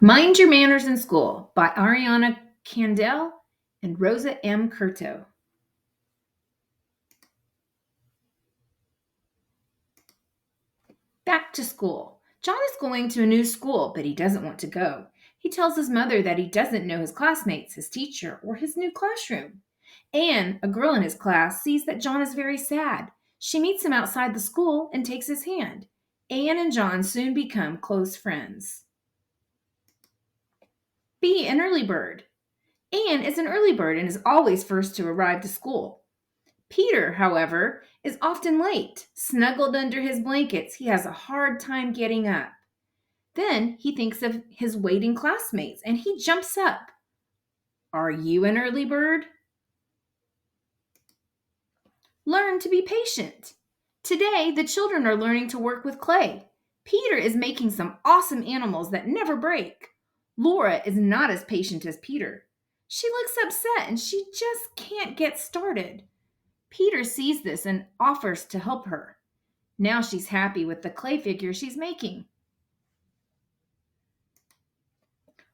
Mind Your Manners in School by Arianna Candell and Rosa M. Curto. Back to school. John is going to a new school, but he doesn't want to go. He tells his mother that he doesn't know his classmates, his teacher, or his new classroom. Anne, a girl in his class, sees that John is very sad. She meets him outside the school and takes his hand. Anne and John soon become close friends. Be an early bird. Anne is an early bird and is always first to arrive to school. Peter, however, is often late. Snuggled under his blankets, he has a hard time getting up. Then he thinks of his waiting classmates and he jumps up. Are you an early bird? Learn to be patient. Today, the children are learning to work with clay. Peter is making some awesome animals that never break. Laura is not as patient as Peter. She looks upset and she just can't get started. Peter sees this and offers to help her. Now she's happy with the clay figure she's making.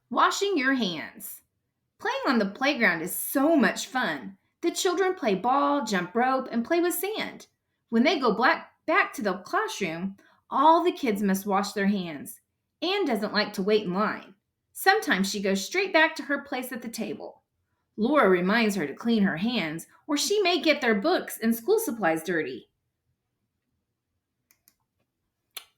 Washing your hands. Playing on the playground is so much fun. The children play ball, jump rope, and play with sand. When they go back to the classroom, all the kids must wash their hands. Anne doesn't like to wait in line. Sometimes she goes straight back to her place at the table. Laura reminds her to clean her hands, or she may get their books and school supplies dirty.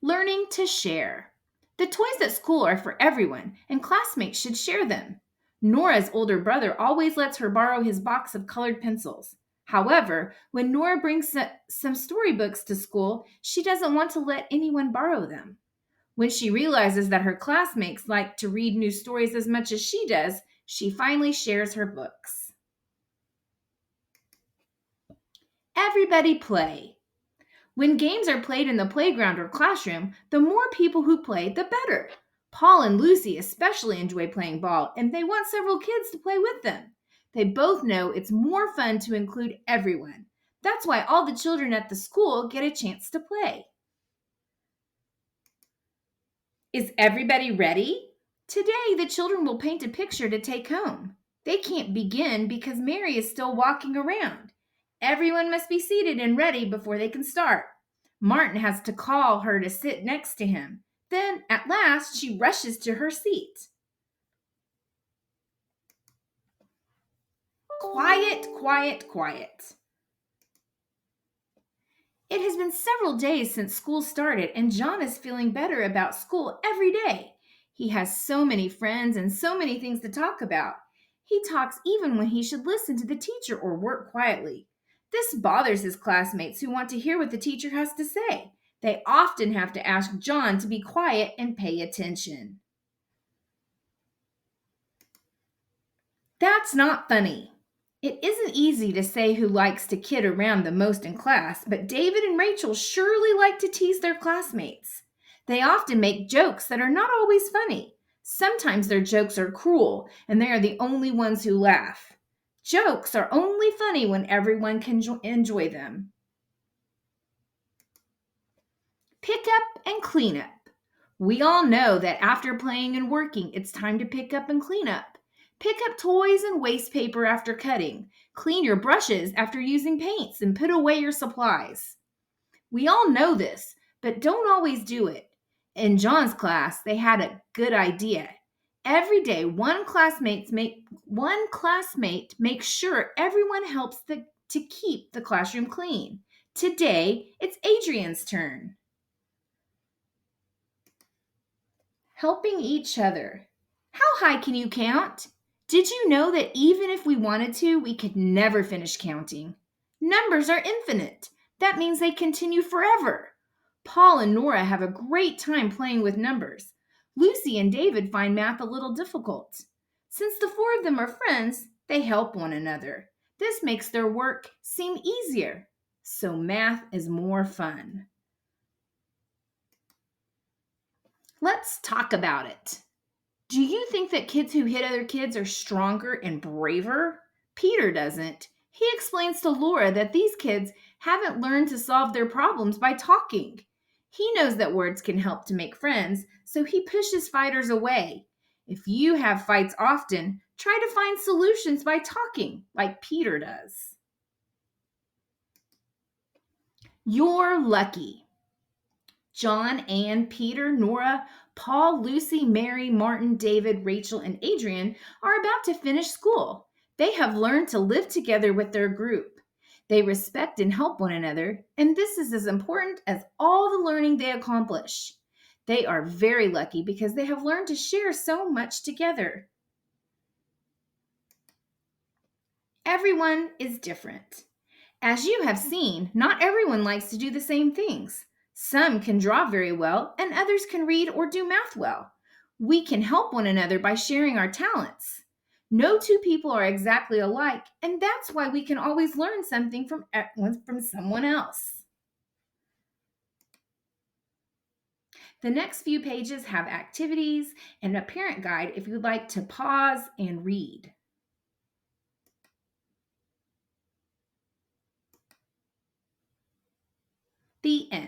Learning to share. The toys at school are for everyone, and classmates should share them. Nora's older brother always lets her borrow his box of colored pencils. However, when Nora brings some storybooks to school, she doesn't want to let anyone borrow them. When she realizes that her classmates like to read new stories as much as she does, she finally shares her books. Everybody play. When games are played in the playground or classroom, the more people who play, the better. Paul and Lucy especially enjoy playing ball, and they want several kids to play with them. They both know it's more fun to include everyone. That's why all the children at the school get a chance to play. Is everybody ready? Today, the children will paint a picture to take home. They can't begin because Mary is still walking around. Everyone must be seated and ready before they can start. Martin has to call her to sit next to him. Then, at last, she rushes to her seat. Quiet, quiet, quiet. It has been several days since school started, and John is feeling better about school every day. He has so many friends and so many things to talk about. He talks even when he should listen to the teacher or work quietly. This bothers his classmates who want to hear what the teacher has to say. They often have to ask John to be quiet and pay attention. That's not funny. It isn't easy to say who likes to kid around the most in class, but David and Rachel surely like to tease their classmates. They often make jokes that are not always funny. Sometimes their jokes are cruel, and they are the only ones who laugh. Jokes are only funny when everyone can enjoy them. Pick up and clean up. We all know that after playing and working, it's time to pick up and clean up. Pick up toys and waste paper after cutting. Clean your brushes after using paints and put away your supplies. We all know this, but don't always do it. In John's class, they had a good idea. Every day, one classmate makes sure everyone helps to keep the classroom clean. Today, it's Adrian's turn. Helping each other. How high can you count? Did you know that even if we wanted to, we could never finish counting? Numbers are infinite. That means they continue forever. Paul and Nora have a great time playing with numbers. Lucy and David find math a little difficult. Since the four of them are friends, they help one another. This makes their work seem easier. So math is more fun. Let's talk about it. Do you think that kids who hit other kids are stronger and braver? Peter doesn't. He explains to Laura that these kids haven't learned to solve their problems by talking. He knows that words can help to make friends, so he pushes fighters away. If you have fights often, try to find solutions by talking, like Peter does. You're lucky. John, Anne, Peter, Nora, Paul, Lucy, Mary, Martin, David, Rachel, and Adrian are about to finish school. They have learned to live together with their group. They respect and help one another, and this is as important as all the learning they accomplish. They are very lucky because they have learned to share so much together. Everyone is different. As you have seen, not everyone likes to do the same things. Some can draw very well, and others can read or do math well. We can help one another by sharing our talents. No two people are exactly alike, and that's why we can always learn something from someone else. The next few pages have activities and a parent guide if you'd like to pause and read. The end.